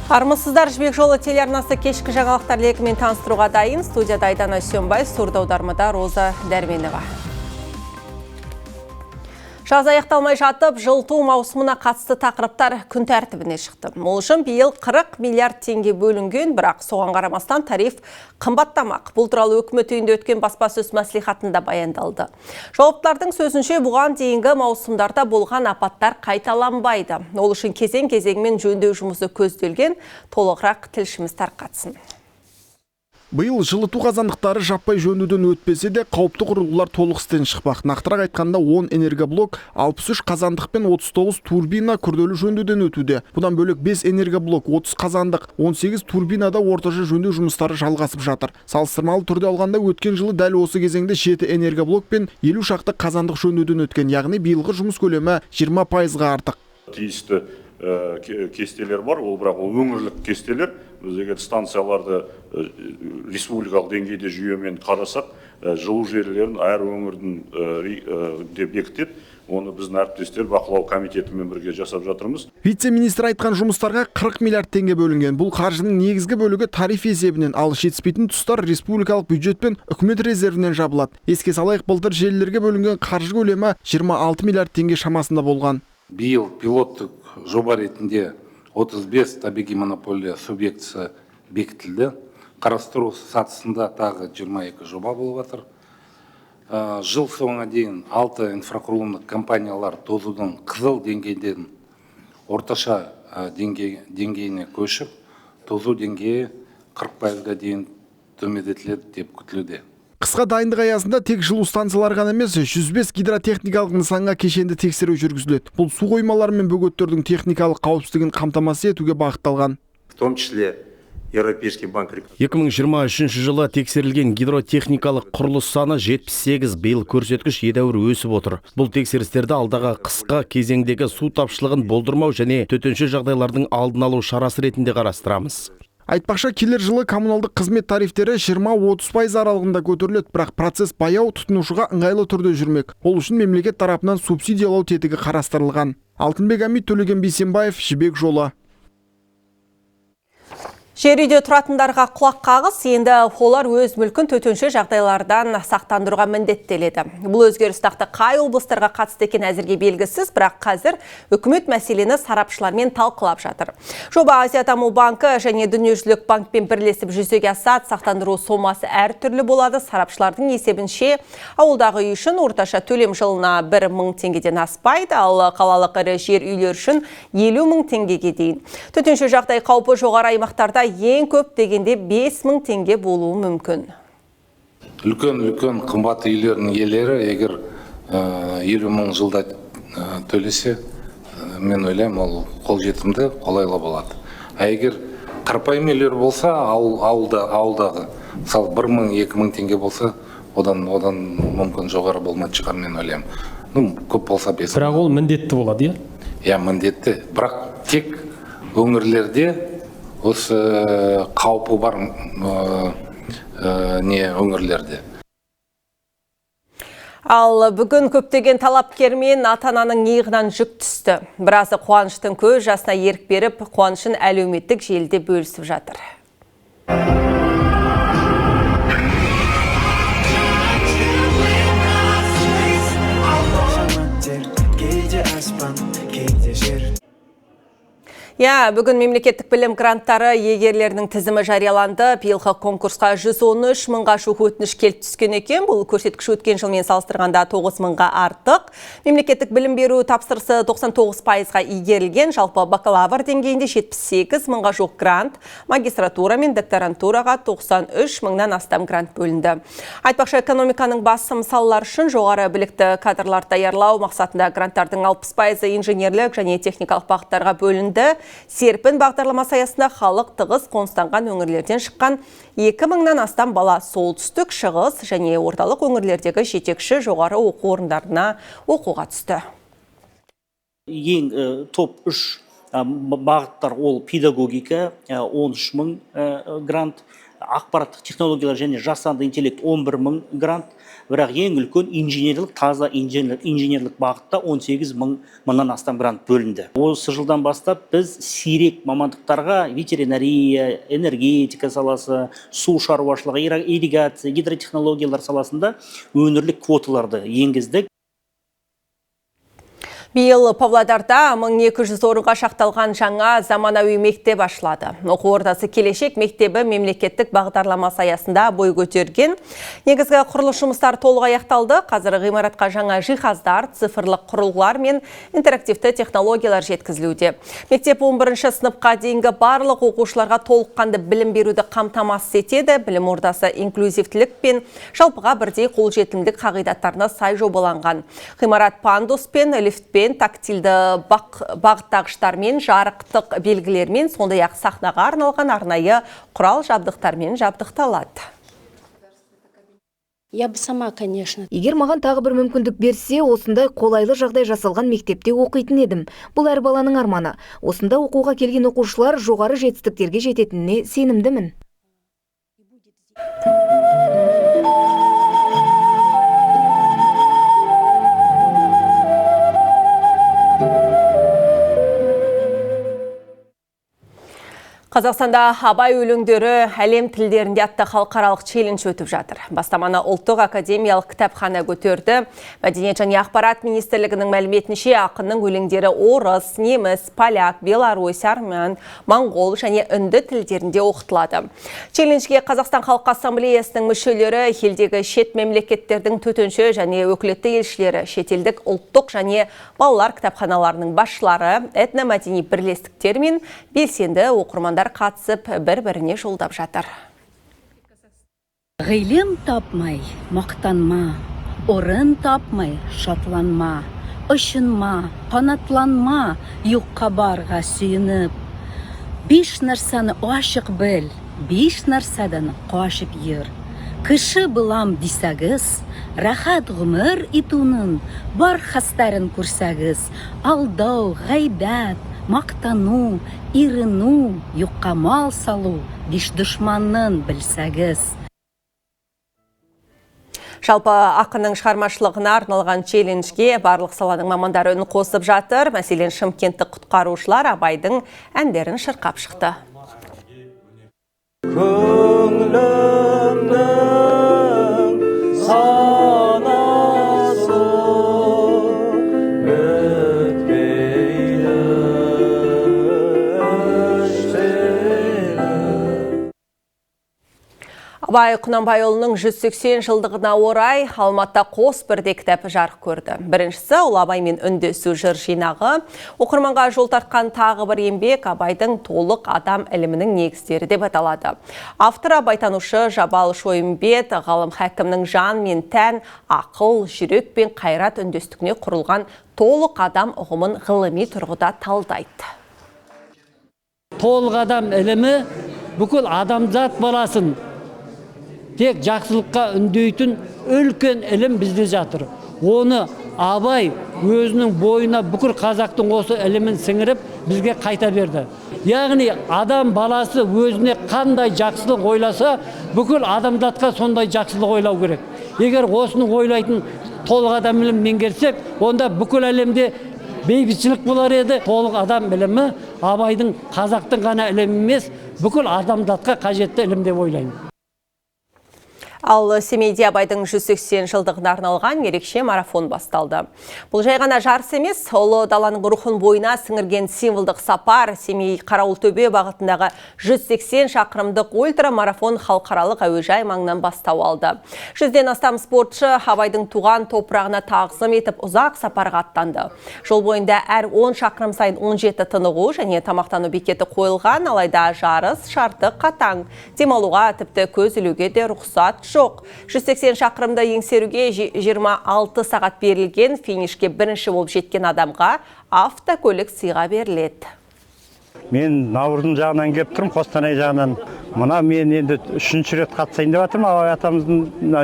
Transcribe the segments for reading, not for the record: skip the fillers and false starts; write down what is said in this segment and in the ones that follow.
Армысыздар, Жібек жолы телеарнасы кешкі жаңалықтар лекімен таныстыруға дайын. Студияда Айдана Сөнбай, сурдаудармада Роза Дәрменова. Жаз аяқталмай жатып, жылыту маусымына қатысты тақырыптар күн тәртібіне шықты. Ол үшін биыл 40 миллиард теңге бөлінген, бірақ соған қарамастан тариф қымбаттамақ. Бұл туралы үкімет үйінде өткен баспасөз мәслихатында баяндалды. Жауаптардың сөзінше бұған дейінгі маусымдарда болған апаттар қайталанбайды. Ол үшін кезең-кезеңмен жөндеу жұмысы көзделген. Толығырақ тілшіміз тарқатсын. Биыл жылыту қазандықтары жаппай жөндеуден өтпесе де, қауіпті құрылғылар толық істен шықпақ. Нақтырақ айтқанда 10 энергоблок, 63 қазандық пен 39 турбина күрделі жөндеуден өтуде. Бұдан бөлек 5 энергоблок, 30 қазандық, 18 турбинада орташа жөндеу жұмыстары жалғасып жатыр. Салыстырмалы түрде алғанда өткен жылы дәл осы кезеңде 7 энергоблок пен 50 шақты қазандық жөндеуден өткен, яғни биылғы жұмыс көлемі 20%-ға артық. Тиісті кестелер бар, ол бірақ өңірлік кестелер. Біз егер станцияларды республикалық деңгейде жүйемен қарасақ, жылу желілерін әр өңірдің де бекітеді. Оны біздің әріптестер бақылау комитетімен бірге жасап жатырмыз. Вице-министр айтқан жұмыстарға 40 миллиард теңге бөлінген. Бұл қаржының негізгі бөлігі тариф есебінен, ал жетіспейтін тұстар республикалық бюджет пен үкімет резервінен жабылады. Еске салайық, былтыр желілерге бөлінген қаржы көлемі 26 миллиард теңге шамасында болған. Биыл пилоттық жоба ретінде 35 табиғи монополия субъектісі бекітілді. Қарастыру сатысында тағы 22 жоба болып жатыр. Жыл соңына дейін 6 инфрақұрылымдық компаниялар тозудың қызыл деңгейден орташа деңгейіне көшіп, тозу деңгейі 40%-ға дейін төмендетіледі деп күтілуде. Қысқа дайындық аясында тек жылу станциялары ғана емес, 105 гидротехникалық нысанға кешенді тексеру жүргізіледі. Бұл су қоймалары мен бөгеттердің техникалық қауіпсіздігін қамтамасыз етуге бағытталған. В том числе Европейский банк. 2023 жылы тексерілген гидротехникалық құрылыс саны 78, биыл көрсеткіш едәуір өсіп отыр. Бұл тексерістерді алдағы қысқа кезеңдегі су тапшылығын болдырмау және төтенше жағдайлардың алдын алу шарасы ретінде қарастырамыз. Айтпақша, келер жылы коммуналдық қызмет тарифтері 20-30% аралығында көтеріледі, бірақ процесс баяу, тұтынушыға ыңғайлы түрде жүрмек. Ол үшін мемлекет тарапынан субсидиялау тетігі қарастырылған. Алтынбек Амит, Төлеген Бейсенбаев, Жібек жолы. Жер үйде тұратындарға құлақ қағыс, енді олар өз мүлкін төтенше жағдайлардан сақтандыруға міндеттеледі. Бұл өзгеріс нақты қай облыстарға қатысты екен әзірге белгісіз, бірақ қазір үкімет мәселені сарапшылармен талқылап жатыр. Жоба Азия даму банкі және дүниежүзілік банкпен бірлесіп жүзеге асады. Сақтандыру сомасы әртүрлі болады. Сарапшылардың есебінше ауылдағы үй үшін орташа төлем жылына 1 мың теңгеден аспайды, ал қалалық ірі жер үйлер үшін 50 мың теңгеге дейін. Төтенше жағдай қаупі жоғары аймақтарда ең көп дегенде 5 мың теңге болуы мүмкін. Үлкен қымбат үйлердің иелері егер 50 мың жылда төлесе, мен ойлаймын, ол қолжетімді, қолайлы болады. Егер қарапайым үйлер болса, ауылдағы, мысалы 1 мың, 2 мың теңге болса, одан мүмкін жоғары болмайды шығар, мен ойлаймын. Көп болса 5. Бірақ ол міндетті болады, иә, міндетті. Бірақ тек өңірлерде осы қаупі бар өңірлерде. Ал бүгін көптеген талапкер мен ата-ананың иығынан жүк түсті. Біразы қуаныштың көз жасына ерік беріп, қуанышын әлеуметтік желіде бөлісіп жатыр. Бүгін мемлекеттік білім гранттары егерлерінің тізімі жарияланды. Биылғы конкурсқа 113 мыңға жуық өтініш келіп түскен екен. Бұл көрсеткіш өткен жылмен салыстырғанда 9 мыңға артық. Мемлекеттік білім беру тапсырысы 99%-ға игерілген. Жалпы бакалавр деңгейінде 78 мыңға жуық грант, магистратура мен докторантураға 93 мыңнан астам грант бөлінді. Айтпақшы, экономиканың басым салалар үшін жоғары білікті кадрлар даярлау мақсатында гранттардың 60% инженерлік және техникалық бағыттарға бөлінді. Серпін бағдарламасы аясында халық тығыз қоныстанған өңірлерден шыққан 2000-нан астам бала солтүстік, шығыс және орталық өңірлердегі жетекші жоғары оқу орындарына оқуға түсті. Ең топ 3 бағыттар ол педагогика, 13 мың грант, ақпараттық технологиялар және жасанды интеллект 11 мың грант, бірақ ең үлкен инженерлік, таза инженерлік бағытта 18 мыңнан астам грант бөлінді. Осы жылдан бастап біз сирек мамандықтарға ветеринария, энергетика саласы, су шаруашылығы, ирригация, гидротехнологиялар саласында өңірлік квоталарды енгіздік. Биыл Павлодарда 1200 орынға шақталған жаңа заманауи мектеп ашылады. Оқу ордасы келешек мектебі мемлекеттік бағдарламасы аясында бой көтерген. Негізгі құрылыс жұмыстары толық аяқталды. Қазір ғимаратқа жаңа жиһаздар, цифрлық құрылғылар мен интерактивті технологиялар жеткізілуде. Мектеп 11-ші сыныпқа дейінгі барлық оқушыларға толыққанды білім беруді қамтамасыз етеді. Білім ордасы инклюзивтілік пен жалпыға бірдей қолжетімдік қағидаттарына сай жобаланған. Ғимарат пандус пен лифтпен, тактилді бағыттағыштармен, жарықтық белгілермен, сондай-ақ сахнаға арналған арнайы құрал жабдықтармен жабдықталады. Я бы сама, конечно. Егер маған тағы бір мүмкіндік берсе, осындай қолайлы жағдай жасалған мектепте оқитын едім. Бұл әр баланың арманы. Осында оқуға келген оқушылар жоғары жетістіктерге жететініне сенімдімін. Қазақстанда абай өлеңдері әлем тілдерінде атты халықаралық челлендж өтіп жатыр. Бастаманы ұлттық академиялық кітапхана көтерді. Мәдениет және ақпарат министрлігінің мәліметінше ақынның өлеңдері орыс, неміс, поляк, беларусь, армян, моңғол және үнді тілдерінде оқытылады. Челленджге Қазақстан Халқы Ассамблеясының мүшелері, елдегі шет мемлекеттердің төтенше және өкілетті елшілері, шетелдік ұлттық және балалар кітапханаларының басшылары, этномәдени бірлестіктер мен белсенді оқырмандар қатысып бір-біріне жолдап жатыр. Ғилем тапмай, мақтанма, орын тапмай, шатланма, ұшынма, қанатланма, юққа барға сүйініп. Биш нәрсәні ашық біл, биш нәрсәден қашып ер. Кіші бұлам дисәгіз, рахат ғұмыр итунын, бар хастарын көрсәгіз, алдау, ғайбәт, мақтану, ирину, юққа мал салу, биш дұшманын білсәгіз. Жалпы ақынның шығармашылығына арналған челленджге барлық саланың мамандары үн қосып жатыр. Мәселен, шымкенттік құтқарушылар Абайдың әндерін шырқап шықты. Абай Құнанбайұлының 180 жылдығына орай Алматыда қос бірдей кітап жарық көрді. Біріншісі Ұлы Абай мен үндесу жыр жинағы. Оқырманға жол тартқан тағы бір еңбек Абайдың толық адам ілімінің негіздері деп аталады. Автор абайтанушы Жабал Шойымбет ғалым хәкімнің жан мен тән, ақыл, жүрек пен қайрат үндестігіне құрылған толық адам ұғымын ғылыми тұрғыда талдайды. Толық адам ілімі бүкіл адамзат баласын тек жақсылыққа үндейтін үлкен ілім бізде жатыр. Оны Абай өзінің бойына бүкіл қазақтың осы ілімін сіңіріп бізге қайта берді. Яғни адам баласы өзіне қандай жақсылық ойласа, бүкіл адамзатқа сондай жақсылық ойлау керек. Егер осыны ойлайтын толық адам ілімін меңгерсек, онда бүкіл әлемде бейбітшілік болар еді. Толық адам ілімі Абайдың қазақтың ғана ілімі емес, бүкіл адамзатқа қажетті ілім деп ойлаймын. Ал Семейде Абайдың 180 жылдығына арналған ерекше марафон басталды. Бұл жай ғана жарыс емес, ұлы даланың рухын бойына сіңірген символдық сапар Семей Қарауылтөбе бағытындағы 180 шақырымдық ультрамарафон халықаралық әуежай маңынан бастау алды. 100-ден астам спортшы Абайдың туған топырағына тағзым етіп ұзақ сапарға аттанды. Жол бойында әр 10 шақырым сайын 17 тынығу және тамақтану бекеті қойылған, алайда жарыс шарты қатаң. Демалуға тіпті көз ілуге де рұқсат жоқ. 180 шақырымда еңсеруге 26 сағат берілген, финишке бірінші болып жеткен адамға автокөлік сыйға беріледі. Мен Наурыздың жағынан кеп тұрмын, Қостанай жағынан. Мына мен енді 3-ші рет қатысайын деп жатырмын. Абай атамыздың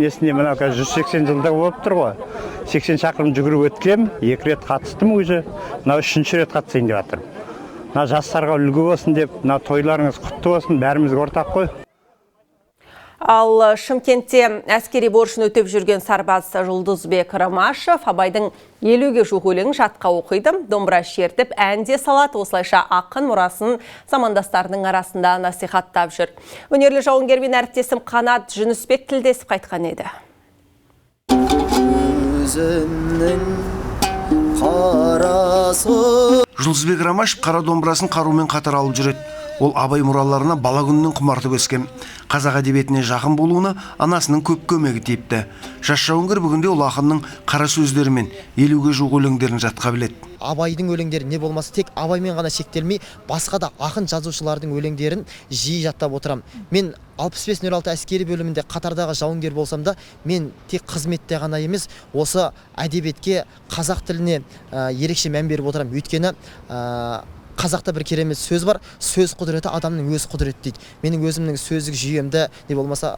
несіне мына 180 жылдығы болып тұр ғой. 80 шақырым жүгіріп өткем, 2 рет қатыстым өзі. Мына 3-ші рет қатысайын деп жатырмын. Мына жастарға үлгі болсын деп, мына тойларыңыз құтты болсын, бәрімізге ортақ қой. Ал Шымкентте әскери борышын өтеп жүрген сарбаз Жұлдызбек Ромашев Абайдың 50-ге жуық өлеңін жатқа оқиды. Домбыра шертіп, әнде салат, осылайша ақын мұрасын замандастарының арасында насихаттап жүр. Өнерлі жауынгермен әріптесім Қанат Жүнісбек тілдесіп қайтқан еді. Жұлдызбек Ромашев қара домбырасын қарумен қатар алып жүреді. Ол Абай мұраларына бала күнінен құмартып өскен. Қазақ әдебиетіне жақын болуына анасының көп көмегі тиіпті. Жас жауынгер бүгінде ол ақынның қара сөздерімен 50-ге жуық өлеңдерін жатқа біледі. Абайдың өлеңдері не болмаса тек Абаймен ғана шектелмей, басқа да ақын жазушылардың өлеңдерін жиі жаттап отырам. Мен 65-06 әскери бөлімінде қатардағы жауынгер болсам да, мен тек қызметте ғана емес, осы әдебиетке, қазақ тіліне ерекше мән беріп отырам. Өйткені қазақта бір керемет сөз бар, сөз құдіреті адамның өз құдіреті дейді. Менің өзімнің сөздік жүйемді, не болмаса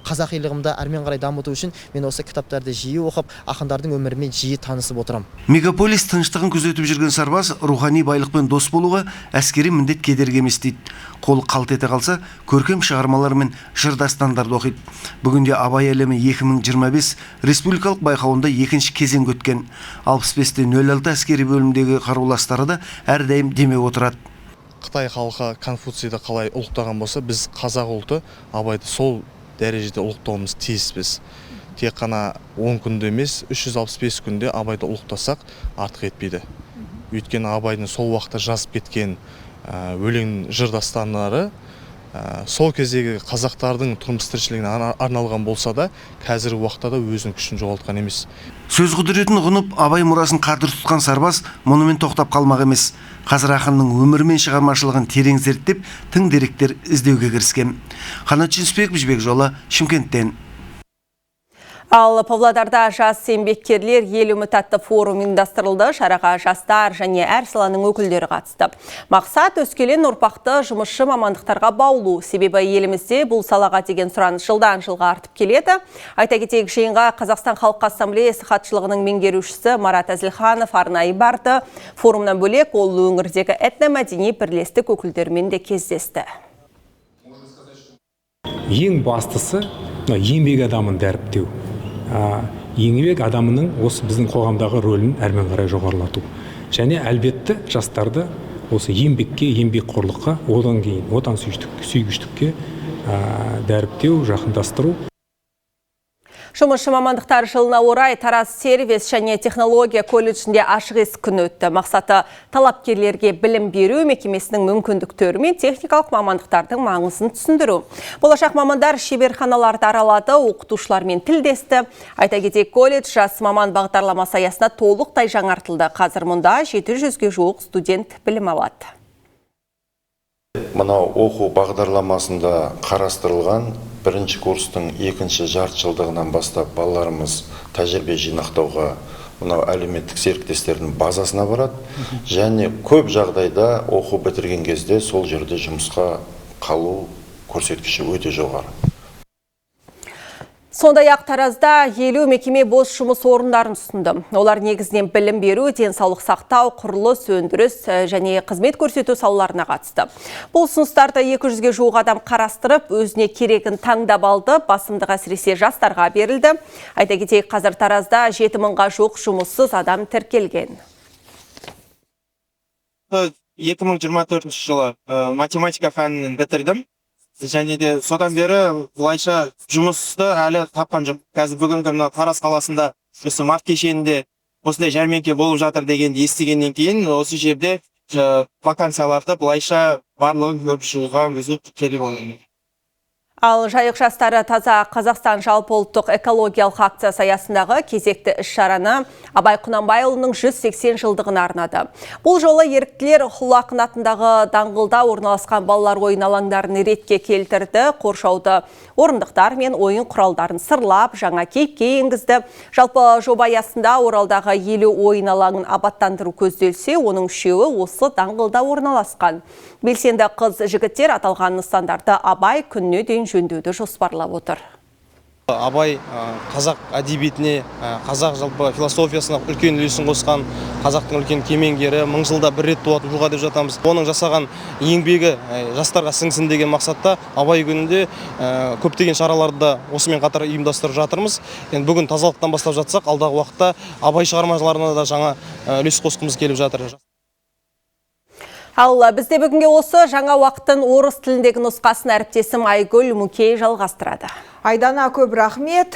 қазақилығымды әрмен қарай дамыту үшін мен осы кітаптарды жиі оқып, ақындардың өмірімен жиі танысып отырам. Мегаполис тыныштығын күзетіп жүрген сарбаз рухани байлықпен дос болуға әскери міндет кедергі емес дейді. Қол қалт ете қалса, көркем шығармалар мен жыр дастандарды оқиды. Бүгінде Абай әлемі 2025 республикалық байқауында екінші кезең өткен. 65-06 әскери бөлімдегі қаруластары да әрдайым демеп отырады. Қытай халқы Конфуцийді қалай ұлықтаған болса, біз қазақ ұлты Абайды сол дәрежеде ұлықтауымыз тиіспіз. Тек қана 10 күнде емес, 365 күнде Абайды ұлықтасақ артық етпейді. Өйткені Абайдың сол уақытта жазып кеткен өлең жыр дастандары сол кездегі қазақтардың тұрмыс тіршілігіне арналған болса да, қазіргі уақытта да өзінің күшін жоғалтқан емес. Сөз құдіретін ұғынып, Абай мұрасын қадір тұтқан сарбаз мұнымен тоқтап қалмақ емес. Қазір ақынның өмірі мен шығармашылығын терең зерттеп, тың деректер іздеуге кіріскен. Қанат Жүнісбек, Жібек Жолы, Шымкенттен. Ал Павлодарда жас еңбеккерлер ел үміт атты форум ұйымдастырылды. Шараға жастар және әр саланың өкілдері қатысты. Мақсат өскелең ұрпақты жұмысшы мамандықтарға баулу. Себебі елімізде бұл салаға деген сұраныс жылдан жылға артып келеді. Айта кетейік, жиынға Қазақстан Халқы Ассамблеясы хатшылығының меңгерушісі Марат Әзілханов арнайы барды. Форумнан бөлек ол өңірдегі этномәдени бірлестік өкілдерімен де кездесті. Ең бастысы еңбек адамын дәріптеу. Еңбек адамының осы біздің қоғамдағы рөлін әрмен қарай жоғарылату. Және әлбетте жастарды осы еңбекке, еңбекқорлыққа, одан кейін отансүйгіштікке дәріптеу, жақындастыру. Жұмысшы мамандықтар жылына орай Тараз сервис және технология колледжінде ашық есік күні өтті. Мақсаты талапкерлерге білім беру мекемесінің мүмкіндіктері мен техникалық мамандықтардың маңызын түсіндіру. Болашақ мамандар шеберханаларды аралады, оқытушылармен тілдесті. Айта кетейік, колледж жас маман бағдарламасы аясында толықтай жаңартылды. Қазір мұнда 700-ге жуық студент білім алады. Мынау оқу бағдарламасында қарастырылған бірінші курстың екінші жарты жылдығынан бастап балаларымыз тәжірибе жинақтауға мынау әлеуметтік серіктестердің базасына барады. Және көп жағдайда оқу бітірген кезде сол жерде жұмысқа қалу көрсеткіші өте жоғары. Сондай-ақ Таразда 50 мекеме бос жұмыс орындарын ұсынды. Олар негізінен білім беру, денсаулық сақтау, құрылыс, өндіріс және қызмет көрсету салаларына қатысты. Бұл ұсыныстарды 200-ге жуық адам қарастырып, өзіне керегін таңдап алды. Басымдық әсіресе жастарға берілді. Айта кетейік, қазір Таразда 7000-ға жуық жұмыссыз адам тіркелген. 2024 жылы математика пәнін бітірдім. Және де содан бері бұлайша жұмысты әлі тапқан жоқ. Қазір бүгінгі Тараз қаласында осы март кешенінде осындай жәрмеңке болып жатыр дегенді естігеннен кейін осы жерде вакансияларды бұлайша барлығын көріп шығуға өзі келіп отырмын. Ал жайық жастары таза Қазақстан жалпы ұлттық экологиялық акциясы аясындағы кезекті іс-шараны Абай Құнанбайұлының 180 жылдығына арнады. Бұл жолы еріктілер Хұлы ақын атындағы даңғылда орналасқан балалар ойын алаңдарын ретке келтірді. Қоршауды орындықтар мен ойын құралдарын сырлап, жаңа кейіпке енгізді. Жалпы жоба аясында Оралдағы 50 ойын алаңын абаттандыру көзделсе, оның 3-і осы даңғылда орналасқан. Белсенді қыз жігіттер аталған нысандарды Абай күніне дейін жөндеуді жоспарлап отыр. Абай қазақ әдебиетіне, қазақ жалпы философиясына үлкен үлесін қосқан, қазақтың үлкен кемеңгері, 1000 жылда бір рет туатын тұлға деп жатамыз. Оның жасаған еңбегі жастарға сіңсін деген мақсатта Абай күнінде көптеген шараларды осымен қатар ұйымдастырып жатырмыз. Енді бүгін тазалықтан бастап жатсақ, алдағы уақытта Абай шығармашыларына да жаңа үлес қосқымыз келіп жатыр. Ал бізде бүгінге осы жаңа уақыттың орыс тіліндегі нұсқасын әріптесім Айгүл Мүкей жалғастырады. Айдана көп рахмет.